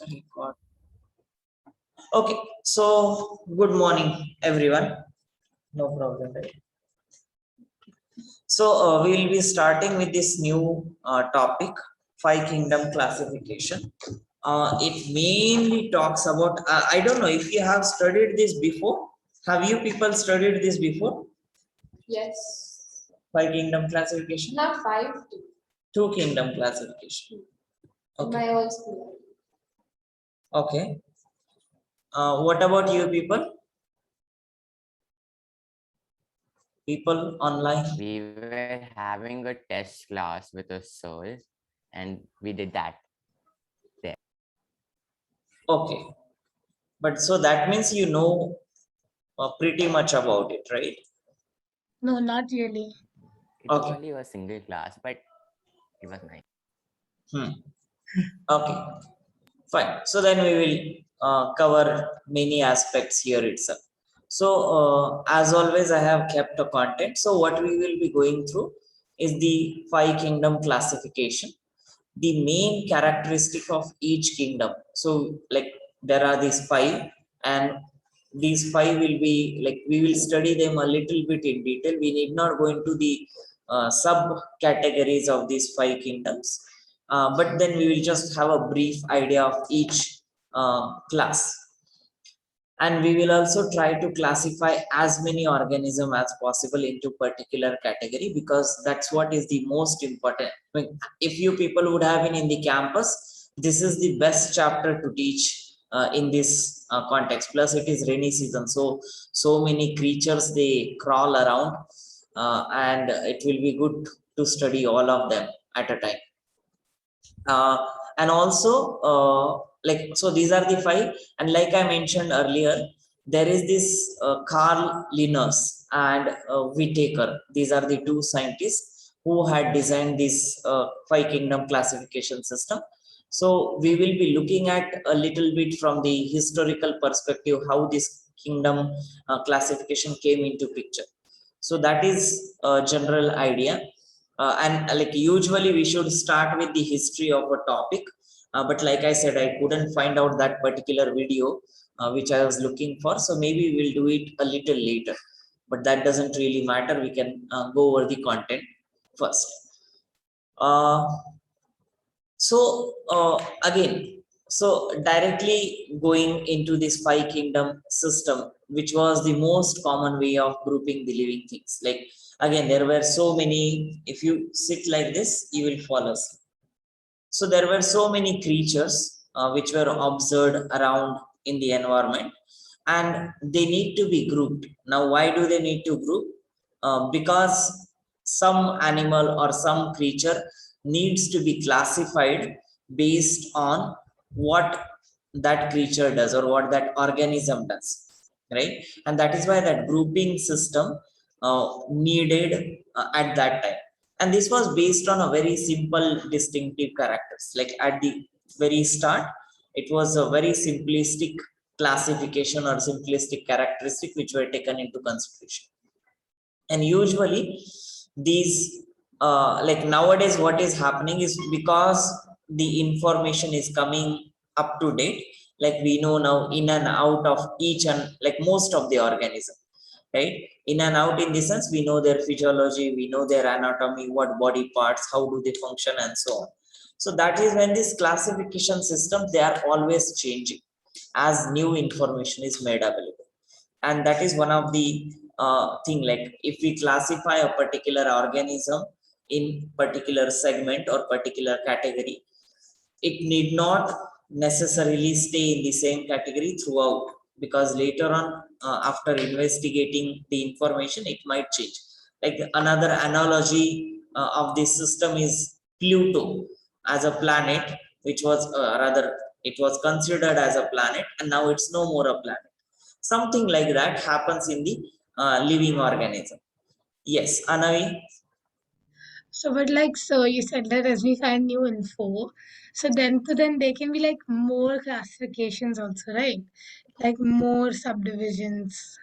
Record. Okay, so good morning, everyone. No problem, right? So we will be starting with this new topic, Five Kingdom classification. It mainly talks about. I don't know if you have studied this before. Have you people studied this before? Yes. Five Kingdom classification. Not five. Two Kingdom classification. Okay. My old school. Okay. What about you people? People online. We were having a test class with a soul, and we did that. Okay, but so that means you know pretty much about it, right? No, not really. It Okay. only was single class, but it was nice. Okay, fine. So then we will cover many aspects here itself. So as always, I have kept a content. So what we will be going through is the Five Kingdom classification, the main characteristic of each kingdom. So like there are these five, and these five will be like we will study them a little bit in detail. We need not go into the sub categories of these five kingdoms, but then we will just have a brief idea of each class. And we will also try to classify as many organisms as possible into particular category, because that's what is the most important. I mean, if you people would have been in the campus, this is the best chapter to teach in this context. Plus it is rainy season, so many creatures they crawl around, and it will be good to study all of them at a time. And also like so these are the five, and like I mentioned earlier, there is this Carl Linnaeus and Whitaker. These are the two scientists who had designed this five kingdom classification system. So we will be looking at a little bit from the historical perspective how this kingdom classification came into picture. So that is a general idea. And like usually we should start with the history of a topic, but like I said, I couldn't find out that particular video which I was looking for, so maybe we'll do it a little later, but that doesn't really matter. We can go over the content first. uh, so again, so directly going into this five kingdom system, which was the most common way of grouping the living things. Like again, there were so many. If you sit like this, you will fall asleep. So there were so many creatures which were observed around in the environment, and they need to be grouped. Now why do they need to group? Because some animal or some creature needs to be classified based on what that creature does or what that organism does, right? And that is why that grouping system needed at that time. And this was based on a very simple distinctive characters. Like at the very start, it was a very simplistic classification or simplistic characteristic which were taken into consideration. And usually these like nowadays what is happening is, because the information is coming up to date, like we know now in and out of each and like most of the organism, right? In and out in the sense, we know their physiology, we know their anatomy, what body parts, how do they function, and so on. So that is when this classification system, they are always changing as new information is made available. And that is one of the thing. Like if we classify a particular organism in particular segment or particular category, it need not necessarily stay in the same category throughout, because later on after investigating the information, it might change. Like another analogy of this system is Pluto as a planet, which was rather it was considered as a planet, and now it's no more a planet. Something like that happens in the living organism. Yes, Anavi. So, but like, so you said that as we find new info, so then there can be like more classifications also, right? Like more subdivisions.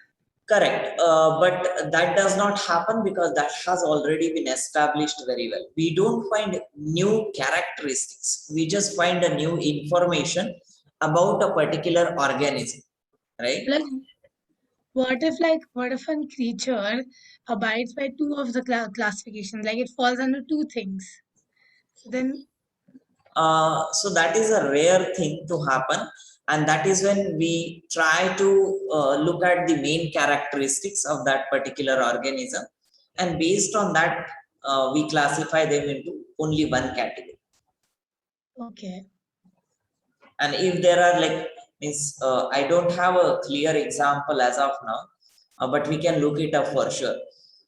Correct, but that does not happen because that has already been established very well. We don't find new characteristics, we just find a new information, about a particular organism, right? Like, what if a creature abides by two of the classifications? Like it falls under two things. So then, So that is a rare thing to happen, and that is when we try to look at the main characteristics of that particular organism, and based on that, we classify them into only one category. okay. And if there are I don't have a clear example as of now, but we can look it up for sure.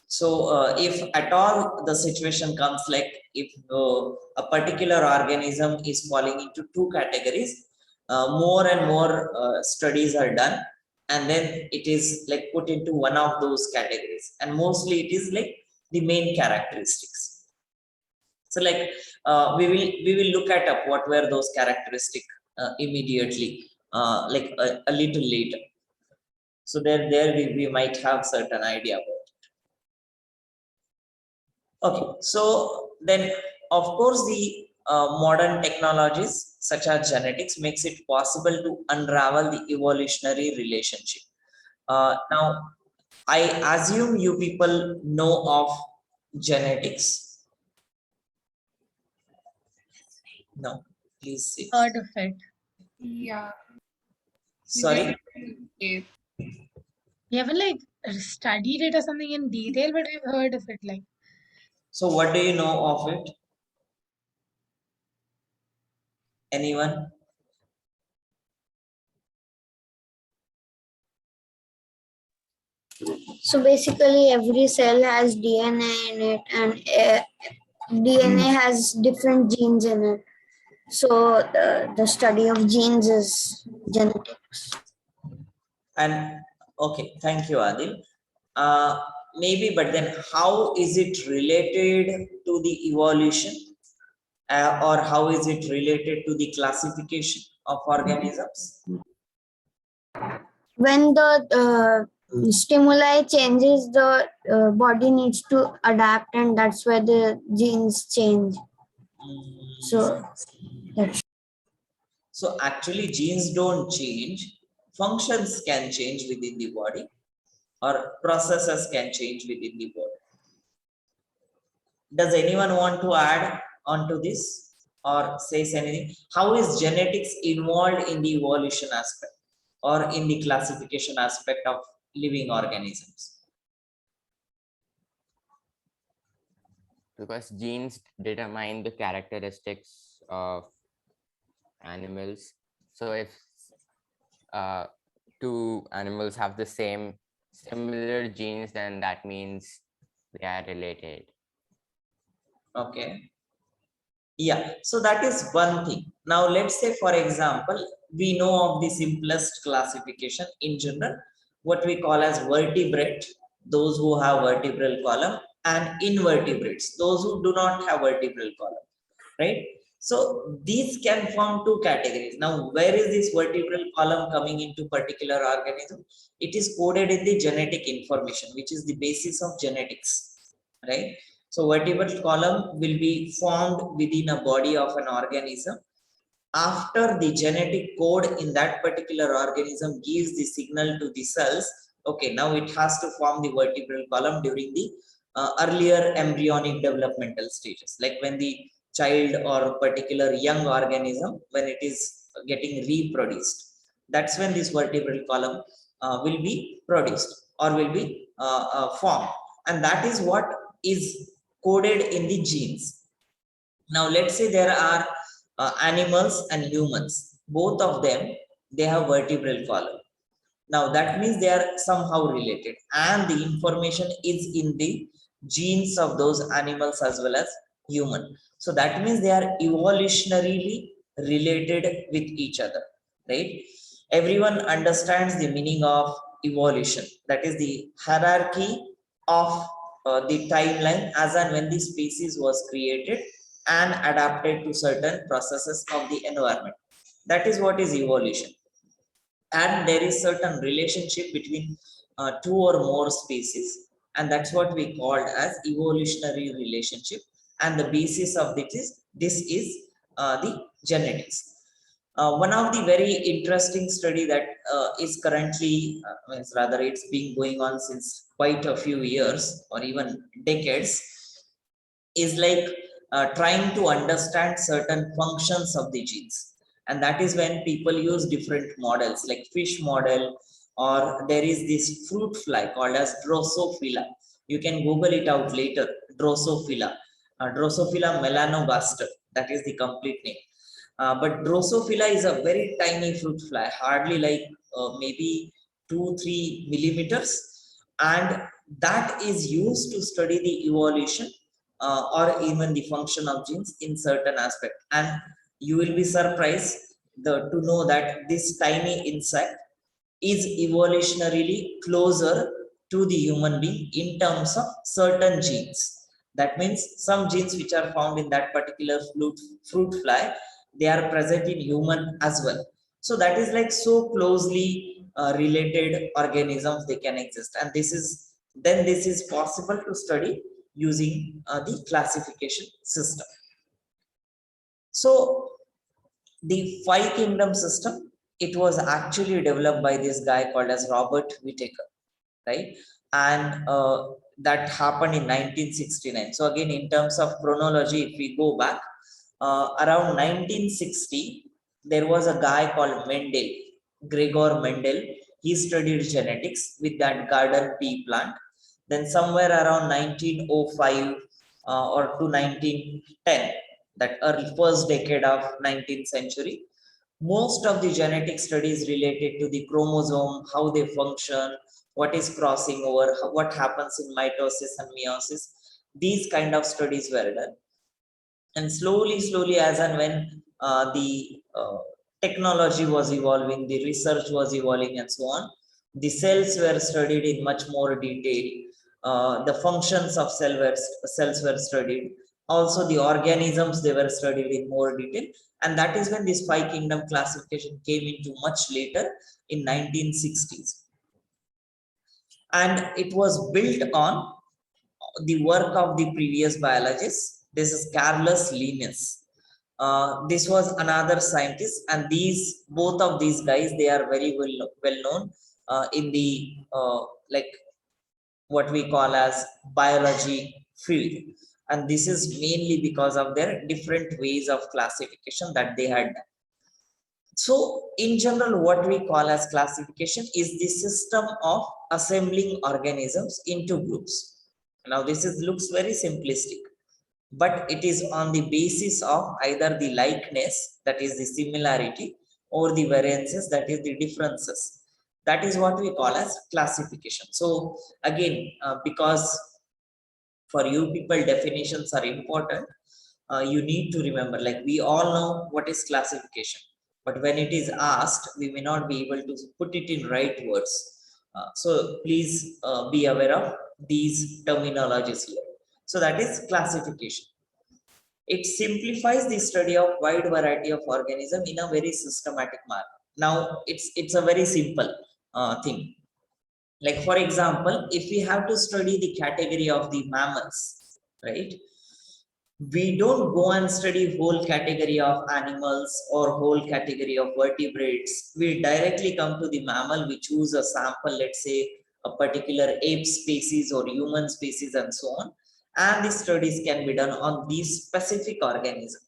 So if at all the situation comes like if a particular organism is falling into two categories, more and more studies are done, and then it is like put into one of those categories, and mostly it is like the main characteristics. So like we will look at up what were those characteristics immediately, like a little later. So there we might have certain idea about it. Okay, so then of course the modern technologies such as genetics makes it possible to unravel the evolutionary relationship. Now, I assume you people know of genetics. No, please say. Heard of it. Yeah. Sorry. Okay. We haven't studied it or something in detail, but we've heard of it. Like, So what do you know of it? Anyone? So basically, every cell has DNA in it, and DNA has different genes in it. So the study of genes is genetics. And okay, thank you, Adil. Maybe, but then how is it related to the evolution, or how is it related to the classification of organisms? When the stimuli changes, the body needs to adapt, and that's where the genes change. So that's So actually, genes don't change. Functions can change within the body, or processes can change within the body. Does anyone want to add on to this or says anything? How is genetics involved in the evolution aspect or in the classification aspect of living organisms? Because genes determine the characteristics of animals. So if two animals have the same similar genes, then that means they are related. Okay. Yeah, so that is one thing. Now let's say, for example, we know of the simplest classification in general, what we call as vertebrate, those who have vertebral column, and invertebrates, those who do not have vertebral column, right? So these can form two categories. Now, where is this vertebral column coming into particular organism? It is coded in the genetic information, which is the basis of genetics, right? So vertebral column will be formed within a body of an organism after the genetic code in that particular organism gives the signal to the cells. Okay, now it has to form the vertebral column during the earlier embryonic developmental stages, like when the child or particular young organism, when it is getting reproduced, that's when this vertebral column will be produced or will be formed, and that is what is coded in the genes. Now let's say there are animals and humans, both of them, they have vertebral column. Now that means they are somehow related, and the information is in the genes of those animals as well as human. So that means they are evolutionarily related with each other, right? Everyone understands the meaning of evolution, that is the hierarchy of the timeline as and when the species was created and adapted to certain processes of the environment. That is what is evolution. And there is certain relationship between two or more species, and that's what we called as evolutionary relationship, and the basis of this is the genetics. One of the very interesting study that is currently, rather it's been going on since quite a few years or even decades, is like trying to understand certain functions of the genes. And that is when people use different models like fish model, or there is this fruit fly called as Drosophila. You can Google it out later, Drosophila. Drosophila melanogaster, that is the complete name. But Drosophila is a very tiny fruit fly, hardly like maybe 2-3 millimeters, and that is used to study the evolution or even the function of genes in certain aspect. And you will be surprised to know that this tiny insect is evolutionarily closer to the human being in terms of certain genes. That means some genes which are found in that particular fruit fly, they are present in human as well. So that is like so closely related organisms they can exist, and this is possible to study using the classification system. So the 5 kingdom system, it was actually developed by this guy called as Robert Whittaker, right? And that happened in 1969. So again, in terms of chronology, if we go back, around 1960, there was a guy called Mendel, Gregor Mendel. He studied genetics with that garden pea plant. Then somewhere around 1905 or to 1910, that early first decade of 19th century, most of the genetic studies related to the chromosome, how they function, what is crossing over, what happens in mitosis and meiosis, these kind of studies were done. And slowly, as and when the technology was evolving, the research was evolving, and so on, the cells were studied in much more detail. The functions of cells were studied. Also, the organisms, they were studied in more detail. And that is when this 5 kingdom classification came into much later in 1960s. And it was built on the work of the previous biologists. This is Carolus Linnaeus. This was another scientist, and both of these guys, they are very well known in the like what we call as biology field. And this is mainly because of their different ways of classification that they had done. So in general, what we call as classification is the system of assembling organisms into groups. Now this looks very simplistic, but it is on the basis of either the likeness, that is the similarity, or the variances, that is the differences. That is what we call as classification. So again, because for you people definitions are important, you need to remember, like we all know what is classification, but when it is asked, we may not be able to put it in right words. So please be aware of these terminologies here. So that is classification. It simplifies the study of wide variety of organisms in a very systematic manner. Now it's a very simple thing. Like for example, if we have to study the category of the mammals, right? We don't go and study whole category of animals or whole category of vertebrates. We directly come to the mammal. We choose a sample, let's say a particular ape species or human species and so on. And the studies can be done on these specific organisms,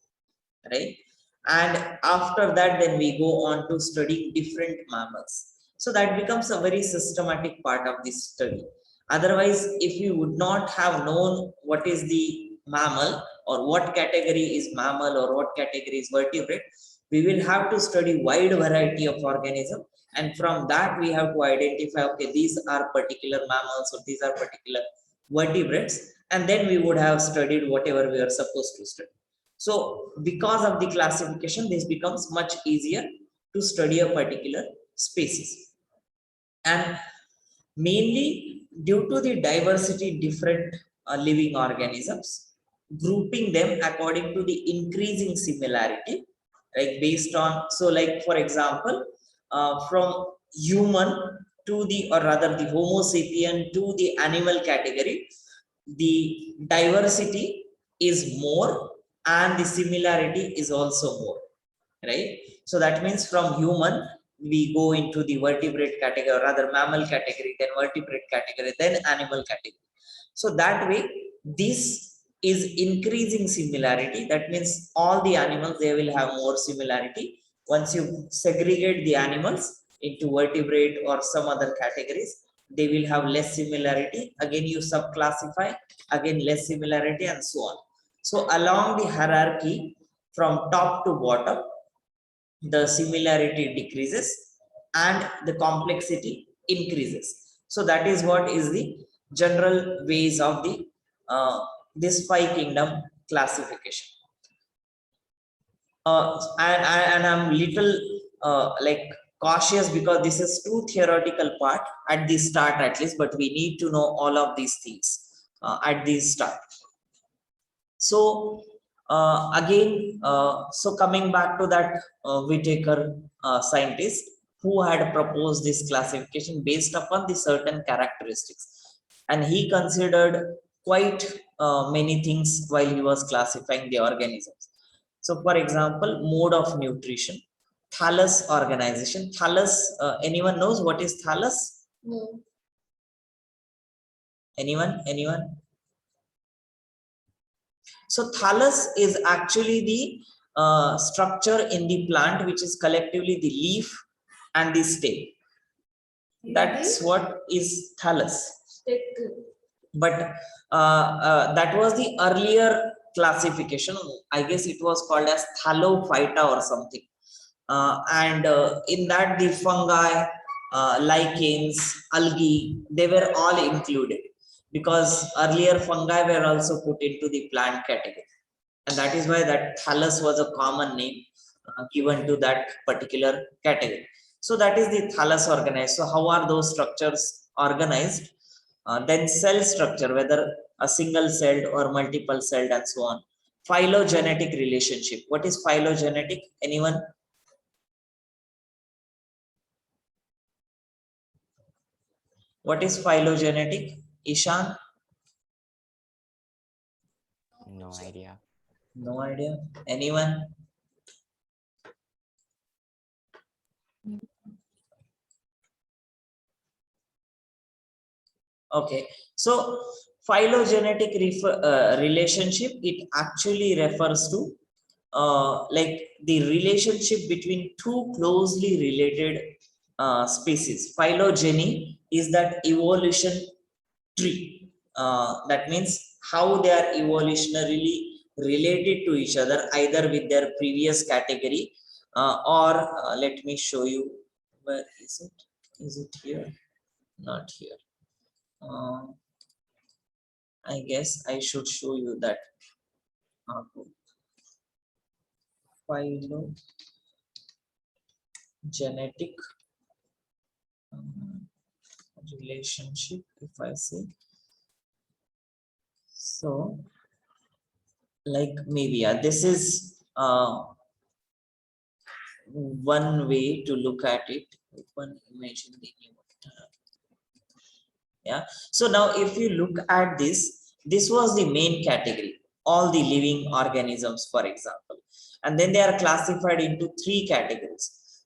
right? And after that, then we go on to study different mammals. So that becomes a very systematic part of this study. Otherwise, if you would not have known what is the mammal or what category is mammal or what category is vertebrate, we will have to study wide variety of organism, and from that we have to identify, okay, these are particular mammals or these are particular vertebrates, and then we would have studied whatever we are supposed to study. So because of the classification, this becomes much easier to study a particular species. And mainly due to the diversity different living organisms, grouping them according to the increasing similarity, like based on, so like for example, from human to the, or rather the Homo sapien to the animal category, the diversity is more and the similarity is also more, right? So that means from human, we go into the vertebrate category, or rather mammal category, then vertebrate category, then animal category. So that way, this is increasing similarity. That means all the animals, they will have more similarity. Once you segregate the animals into vertebrate or some other categories, they will have less similarity. Again, you subclassify, again less similarity, and so on. So along the hierarchy from top to bottom, the similarity decreases and the complexity increases. So that is what is the general ways of the this 5 kingdom classification. And I'm little like cautious because this is too theoretical part at the start at least, but we need to know all of these things at the start. So again, so coming back to that Whitaker scientist who had proposed this classification based upon the certain characteristics, and he considered quite many things while he was classifying the organisms. So for example, mode of nutrition, thallus organization. Thallus, anyone knows what is thallus? No. Anyone? So thallus is actually the structure in the plant which is collectively the leaf and the stem. That's what is thallus. But that was the earlier classification. I guess it was called as Thallophyta or something. And in that the fungi, lichens, algae, they were all included, because earlier fungi were also put into the plant category, and that is why that thallus was a common name given to that particular category. So that is the thallus organized. So how are those structures organized? Then cell structure, whether a single celled or multiple celled, and so on. Phylogenetic relationship. What is phylogenetic? Anyone? What is phylogenetic? Ishan? No idea. No idea. Anyone? Okay. So phylogenetic relationship, it actually refers to like the relationship between two closely related species. Phylogeny is that evolution tree. That means how they are evolutionarily related to each other, either with their previous category or let me show you. Where is it? Is it here? Not here. I guess I should show you that. Phylogenetic relationship, if I say so, like maybe this is one way to look at it. One image in the new tab. Yeah. So now if you look at this was the main category, all the living organisms, for example, and then they are classified into 3 categories: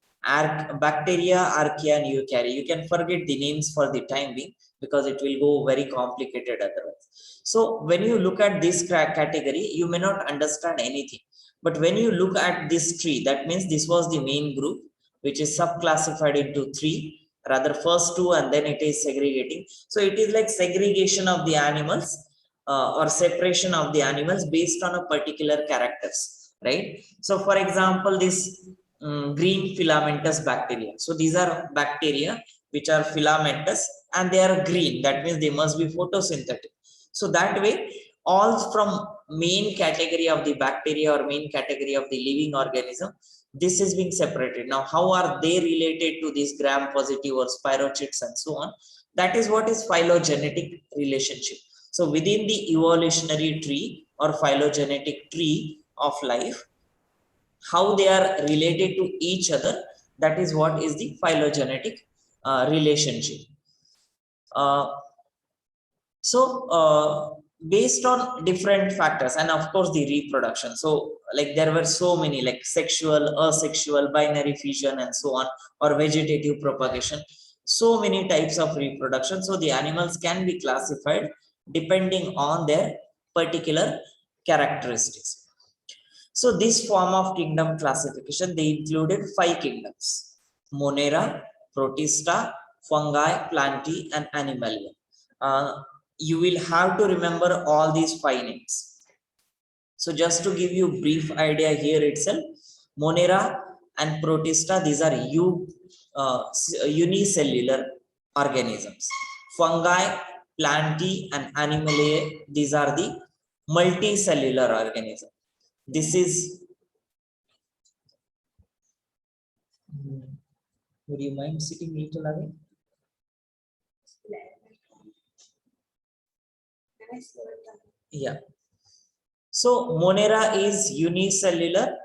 bacteria, archaea, and eukarya. You can forget the names for the time being because it will go very complicated otherwise. So when you look at this category, you may not understand anything, but when you look at this tree, that means this was the main group which is subclassified into 3, rather first 2, and then it is segregating. So it is like segregation of the animals or separation of the animals based on a particular characters, right? So for example, this green filamentous bacteria. So these are bacteria which are filamentous and they are green. That means they must be photosynthetic. So that way, all from main category of the bacteria or main category of the living organism, this is being separated. Now, how are they related to these gram-positive or spirochetes and so on? That is what is phylogenetic relationship. So within the evolutionary tree or phylogenetic tree of life, how they are related to each other, that is what is the phylogenetic relationship. So based on different factors, and of course the reproduction. So like there were so many, like sexual, asexual, binary fission, and so on, or vegetative propagation, so many types of reproduction. So the animals can be classified depending on their particular characteristics. So this form of kingdom classification, they included 5 kingdoms: Monera, Protista, Fungi, Plantae, and Animalia. You will have to remember all these 5 names. So just to give you brief idea here itself, Monera and Protista, these are unicellular organisms. Fungi, Plantae, and Animalia, these are the multicellular organisms. This is, would you mind sitting little away? Yeah. So Monera is unicellular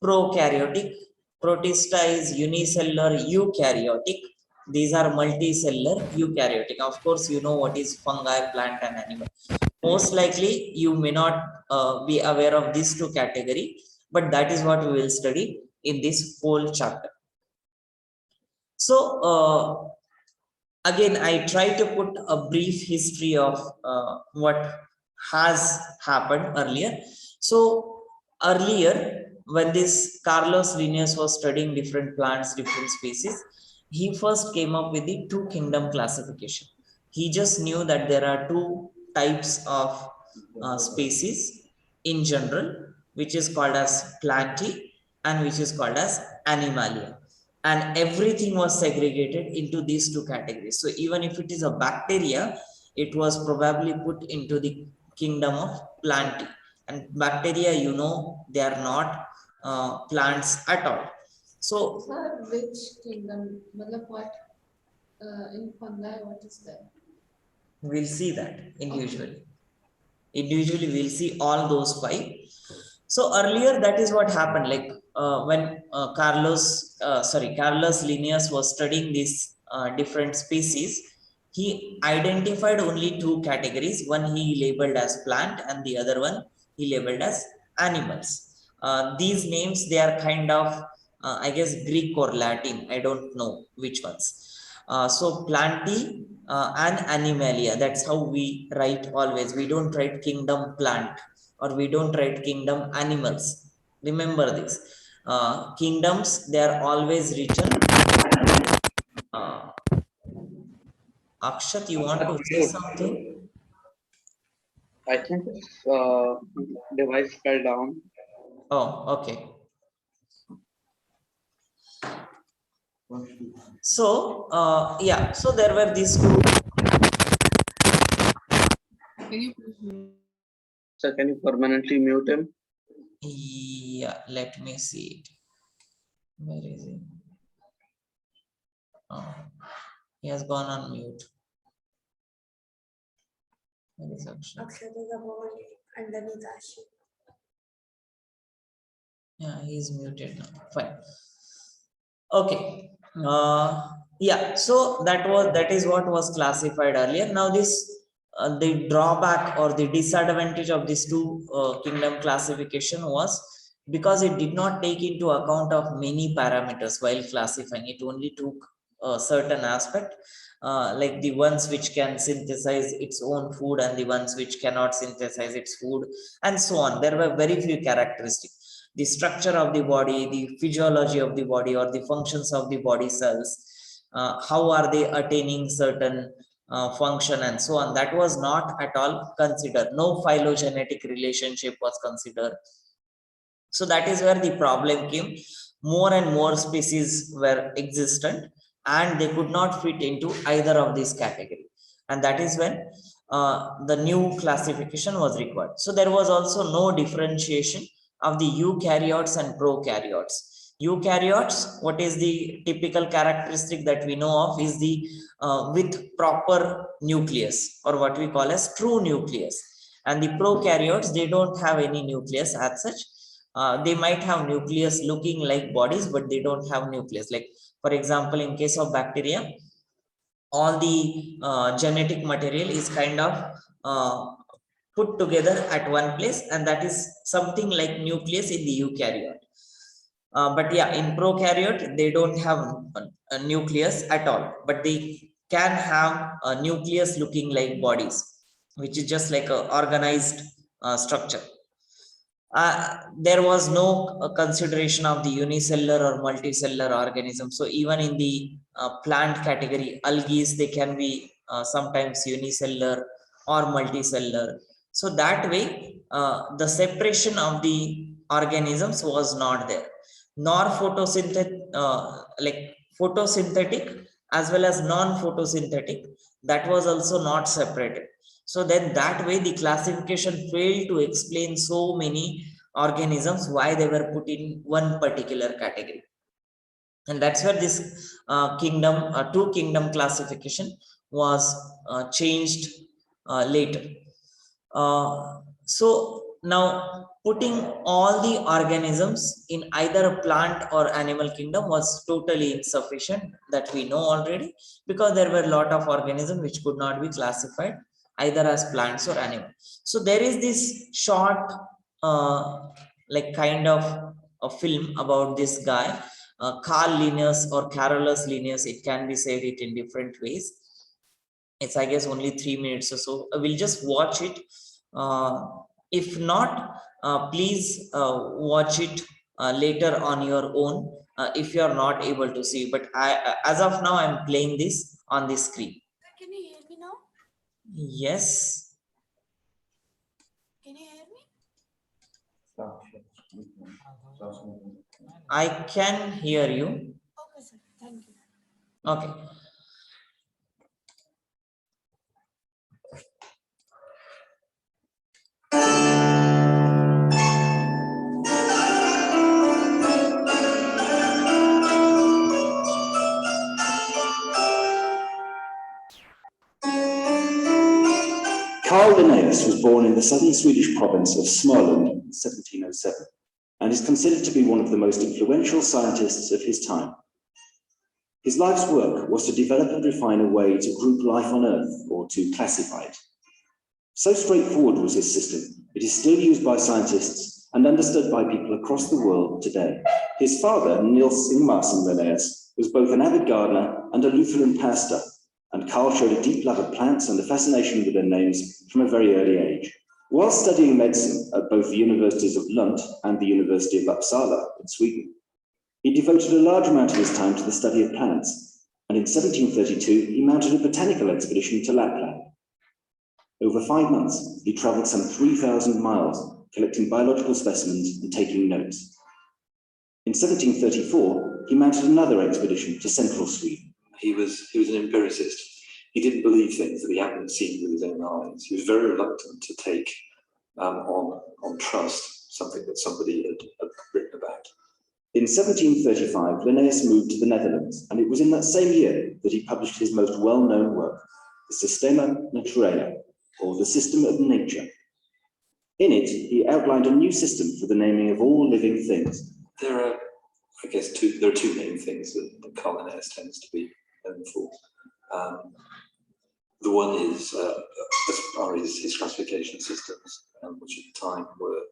prokaryotic, Protista is unicellular eukaryotic. These are multicellular eukaryotic. Of course, you know what is fungi, plant, and animal. Most likely, you may not be aware of these 2 categories, but that is what we will study in this whole chapter. So again, I try to put a brief history of what has happened earlier. So earlier, when this Carlos Linnaeus was studying different plants, different species, he first came up with the 2 kingdom classification. He just knew that there are 2 types of species in general, which is called as Plantae and which is called as Animalia. And everything was segregated into these 2 categories. So even if it is a bacteria, it was probably put into the kingdom of Plantae. And bacteria, you know, they are not plants at all. So, Sir, which kingdom? What in fungi? What is that? we'll see that individually. Individually, we'll see all those 5. So earlier, that is what happened. Like when Carlos Linnaeus was studying these different species, he identified only 2 categories. One he labeled as plant, and the other one he labeled as animals. These names, they are kind of, I guess, Greek or Latin. I don't know which ones. So Plantae and Animalia, that's how we write always. We don't write kingdom plant, or we don't write kingdom animals. Remember this. Kingdoms, they are always written. Akshat, you want to say something? I think device fell down. Oh, okay. So, yeah, so there were these 2. Can you please mute? Sir, can you permanently mute him? Yeah, let me see it. Where is he? Oh, he has gone on mute. Where is Akshat? Underneath Ashi. Yeah, he's muted now. Fine. Okay. Yeah, so that is what was classified earlier. Now this the drawback or the disadvantage of these 2 kingdom classification was because it did not take into account of many parameters while classifying. It only took a certain aspect, like the ones which can synthesize its own food and the ones which cannot synthesize its food, and so on. There were very few characteristics: the structure of the body, the physiology of the body, or the functions of the body cells, how are they attaining certain function, and so on. That was not at all considered. No phylogenetic relationship was considered. So that is where the problem came. More and more species were existent, and they could not fit into either of these categories. And that is when the new classification was required. So there was also no differentiation of the eukaryotes and prokaryotes. Eukaryotes, what is the typical characteristic that we know of is the with proper nucleus, or what we call as true nucleus. And the prokaryotes, they don't have any nucleus as such. They might have nucleus looking like bodies, but they don't have nucleus. Like, for example, in case of bacteria, all the genetic material is kind of put together at one place, and that is something like nucleus in the eukaryote. But yeah, in prokaryote, they don't have a nucleus at all, but they can have a nucleus looking like bodies, which is just like a organized structure. There was no consideration of the unicellular or multicellular organism. So even in the plant category, algae, they can be sometimes unicellular or multicellular. So that way, the separation of the organisms was not there, nor photosynthetic as well as non-photosynthetic, that was also not separated. So then that way the classification failed to explain so many organisms, why they were put in one particular category. And that's where this two kingdom classification was changed later. So now putting all the organisms in either a plant or animal kingdom was totally insufficient, that we know already, because there were a lot of organisms which could not be classified either as plants or animal. So there is this short like kind of a film about this guy, Carl Linnaeus or Carolus Linnaeus, it can be said it in different ways. It's, I guess, only 3 minutes or so. We'll just watch it. If not, please watch it later on your own if you are not able to see. But as of now, I'm playing this on the screen. Can you hear me now? Yes. Can you hear me? I can hear you. Okay, sir. Thank you. Okay. Carl Linnaeus was born in the southern Swedish province of Småland in 1707 and is considered to be one of the most influential scientists of his time. His life's work was to develop and refine a way to group life on Earth, or to classify it. So straightforward was his system, it is still used by scientists and understood by people across the world today. His father, Niels Ingmarsson Linnaeus, was both an avid gardener and a Lutheran pastor, and Carl showed a deep love of plants and a fascination with their names from a very early age. While studying medicine at both the universities of Lund and the University of Uppsala in Sweden, he devoted a large amount of his time to the study of plants, and in 1732 he mounted a botanical expedition to Lapland. Over 5 months, he travelled some 3,000 miles, collecting biological specimens and taking notes. In 1734, he mounted another expedition to central Sweden. He was an empiricist. He didn't believe things that he hadn't seen with his own eyes. He was very reluctant to take on trust something that somebody had written about. In 1735, Linnaeus moved to the Netherlands, and it was in that same year that he published his most well-known work, the Systema Naturae, or the System of Nature. In it, he outlined a new system for the naming of all living things. There are, I guess, there are two main things that Carl Linnaeus tends to be known for. The one is as far as his classification systems, which at the time were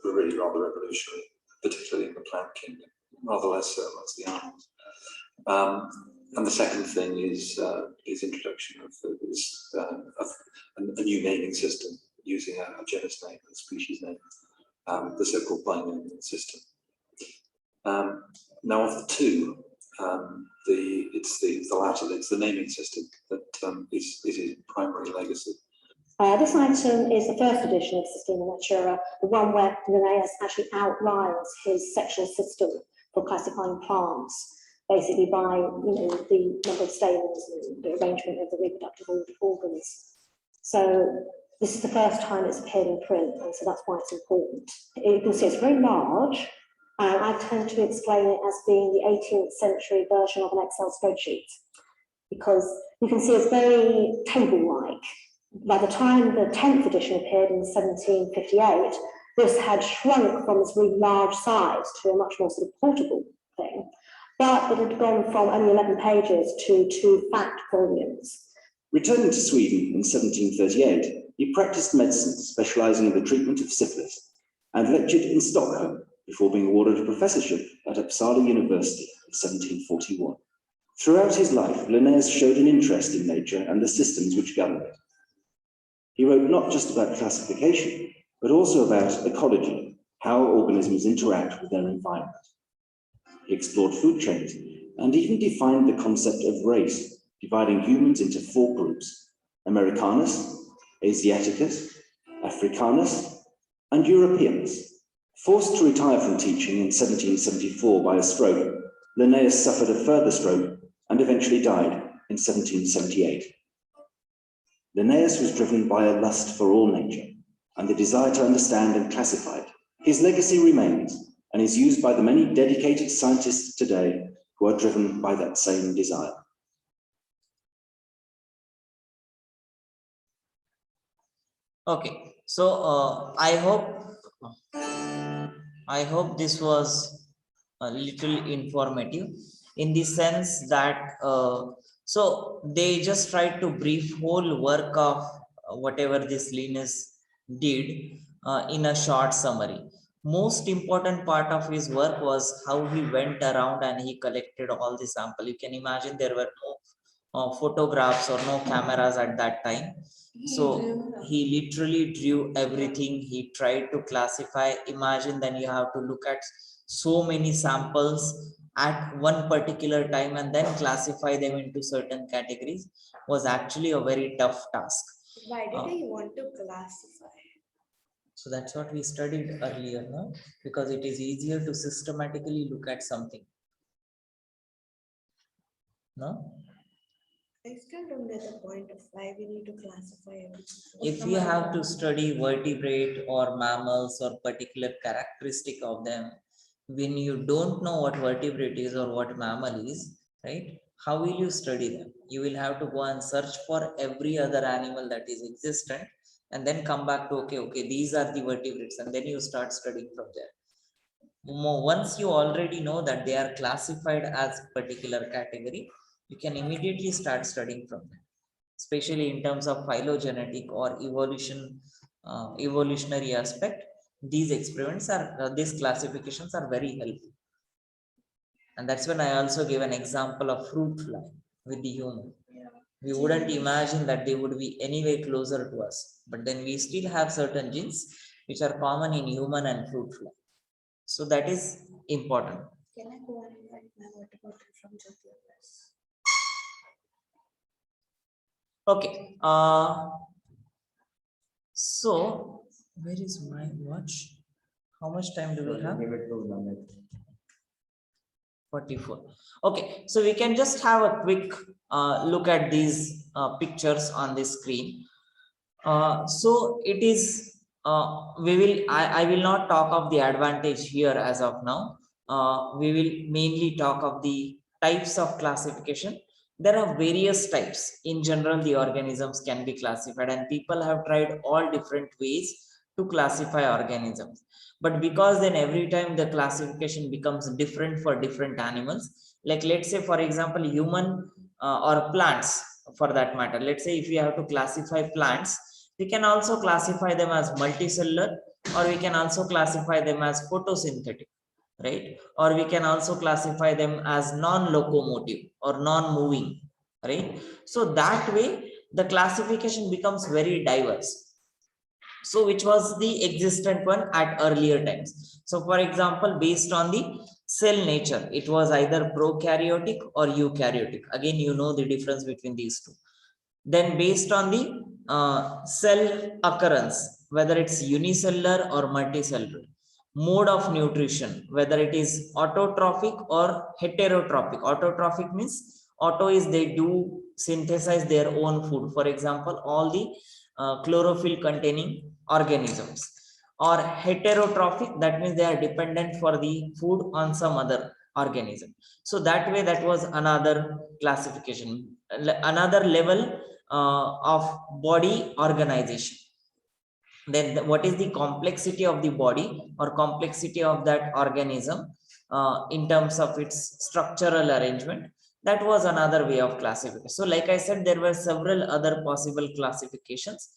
really rather revolutionary, particularly in the plant kingdom, rather less so amongst the animals. And the second thing is his introduction of a new naming system using a genus name and a species name, the so-called binomial system. Now, of the two, it's the latter, it's the naming system that is his primary legacy. This item is the first edition of Systema Naturae, the one where Linnaeus actually outlines his sexual system for classifying plants, basically by the number of stamens and the arrangement of the reproductive organs. So this is the first time it's appeared in print, and so that's why it's important. You can see it's very large, and I tend to explain it as being the 18th century version of an Excel spreadsheet, because you can see it's very table-like. By the time the 10th edition appeared in 1758, this had shrunk from this really large size to a much more sort of portable thing, but it had gone from only 11 pages to 2 fat volumes. Returning to Sweden in 1738, he practiced medicine, specializing in the treatment of syphilis, and lectured in Stockholm before being awarded a professorship at Uppsala University in 1741. Throughout his life, Linnaeus showed an interest in nature and the systems which govern it. He wrote not just about classification, but also about ecology, how organisms interact with their environment. He explored food chains and even defined the concept of race, dividing humans into 4 groups: Americanus, Asiaticus, Africanus, and Europeans. Forced to retire from teaching in 1774 by a stroke, Linnaeus suffered a further stroke and eventually died in 1778. Linnaeus was driven by a lust for all nature and the desire to understand and classify it. His legacy remains and is used by the many dedicated scientists today who are driven by that same desire. Okay, so I hope this was a little informative in the sense that so they just tried to brief whole work of whatever this Linnaeus did in a short summary. Most important part of his work was how he went around and he collected all the sample. You can imagine there were no photographs or no cameras at that time. So he literally drew everything. He tried to classify. Imagine then you have to look at so many samples at one particular time and then classify them into certain categories was actually a very tough task. Why did he want to classify? So that's what we studied earlier, no? Because it is easier to systematically look at something. No? I still don't get the point of why we need to classify everything. If you have to study vertebrate or mammals or particular characteristic of them, when you don't know what vertebrate is or what mammal is, right? How will you study them? You will have to go and search for every other animal that is existent and then come back to, okay, these are the vertebrates, and then you start studying from there. Once you already know that they are classified as particular category, you can immediately start studying from them, especially in terms of phylogenetic or evolutionary aspect. These experiments are, these classifications are very helpful. And that's when I also gave an example of fruit fly with the human. We wouldn't imagine that they would be anyway closer to us, but then we still have certain genes which are common in human and fruit fly. So that is important. Can I go and invite my water bottle from Jyoti? Okay. So where is my watch? How much time do we have? 44. Okay, so we can just have a quick look at these pictures on the screen. So it is I will not talk of the advantage here as of now. We will mainly talk of the types of classification. There are various types. In general, the organisms can be classified, and people have tried all different ways to classify organisms. But because then every time the classification becomes different for different animals, like let's say, for example, human or plants for that matter. Let's say if we have to classify plants, we can also classify them as multicellular, or we can also classify them as photosynthetic, right? Or we can also classify them as non-locomotive or non-moving, right? So that way the classification becomes very diverse. So which was the existent one at earlier times. So for example, based on the cell nature, it was either prokaryotic or eukaryotic. Again, you know the difference between these two. Then based on the cell occurrence, whether it's unicellular or multicellular, mode of nutrition, whether it is autotrophic or heterotrophic. Autotrophic means auto is they do synthesize their own food. For example, all the chlorophyll containing organisms. Or heterotrophic, that means they are dependent for the food on some other organism. So that way, that was another classification, another level of body organization. Then what is the complexity of the body or complexity of that organism in terms of its structural arrangement? That was another way of classification. So like I said, there were several other possible classifications.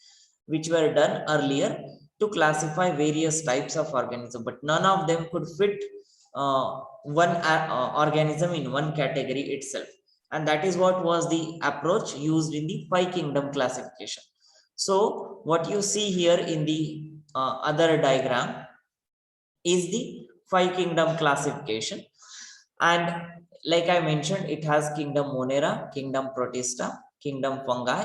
which were done earlier to classify various types of organism, but none of them could fit one organism in one category itself. And that is what was the approach used in the 5 kingdom classification. So what you see here in the other diagram is the 5 kingdom classification. And like I mentioned, it has kingdom Monera, kingdom Protista, kingdom Fungi,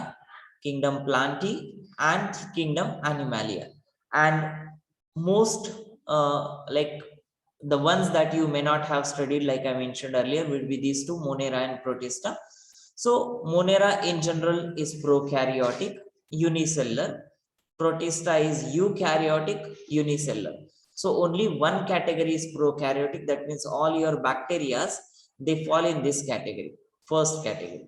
kingdom Plantae, and kingdom Animalia. And most like the ones that you may not have studied, like I mentioned earlier, will be these two, Monera and Protista. So Monera in general is prokaryotic, unicellular. Protista is eukaryotic, unicellular. So only one category is prokaryotic. That means all your bacteria, they fall in this category, first category.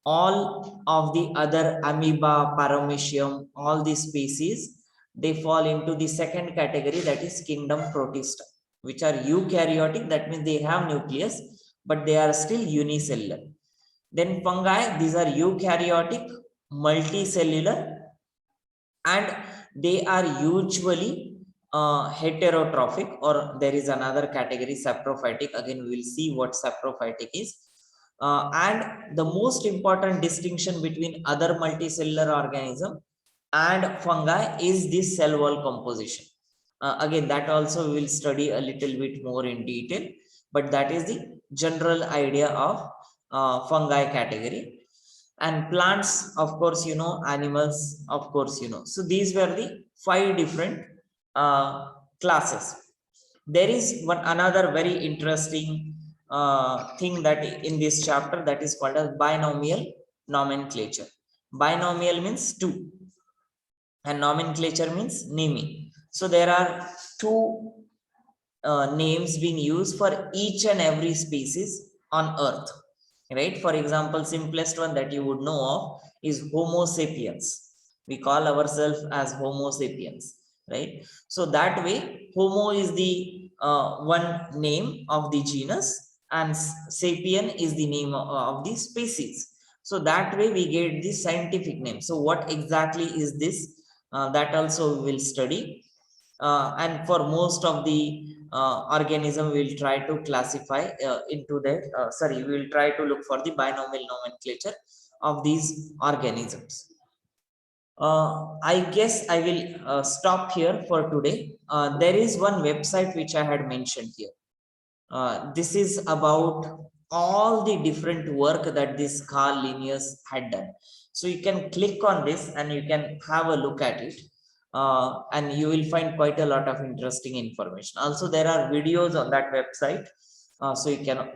All of the other amoeba, paramecium, all these species, they fall into the second category, that is kingdom Protista, which are eukaryotic. That means they have nucleus, but they are still unicellular. Then fungi, these are eukaryotic, multicellular, and they are usually heterotrophic, or there is another category, saprophytic. Again, we will see what saprophytic is. And the most important distinction between other multicellular organism and fungi is this cell wall composition. Again, that also we will study a little bit more in detail, but that is the general idea of fungi category. And plants, of course, you know, animals, of course, you know. So these were the 5 different classes. There is one another very interesting thing that in this chapter, that is called as binomial nomenclature. Binomial means 2 and nomenclature means naming. So there are 2 names being used for each and every species on earth, right? For example, simplest one that you would know of is Homo sapiens. We call ourselves as Homo sapiens, right? So that way, Homo is the one name of the genus, and sapien is the name of the species. So that way we get the scientific name. So what exactly is this? That also we will study. And for most of the organism, we will try to classify into that. We will try to look for the binomial nomenclature of these organisms. I guess I will stop here for today. There is one website which I had mentioned here. This is about all the different work that this Carl Linnaeus had done. So you can click on this and you can have a look at it. And you will find quite a lot of interesting information. Also, there are videos on that website, so you can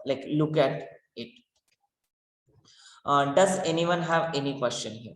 like look at it. Does anyone have any question here?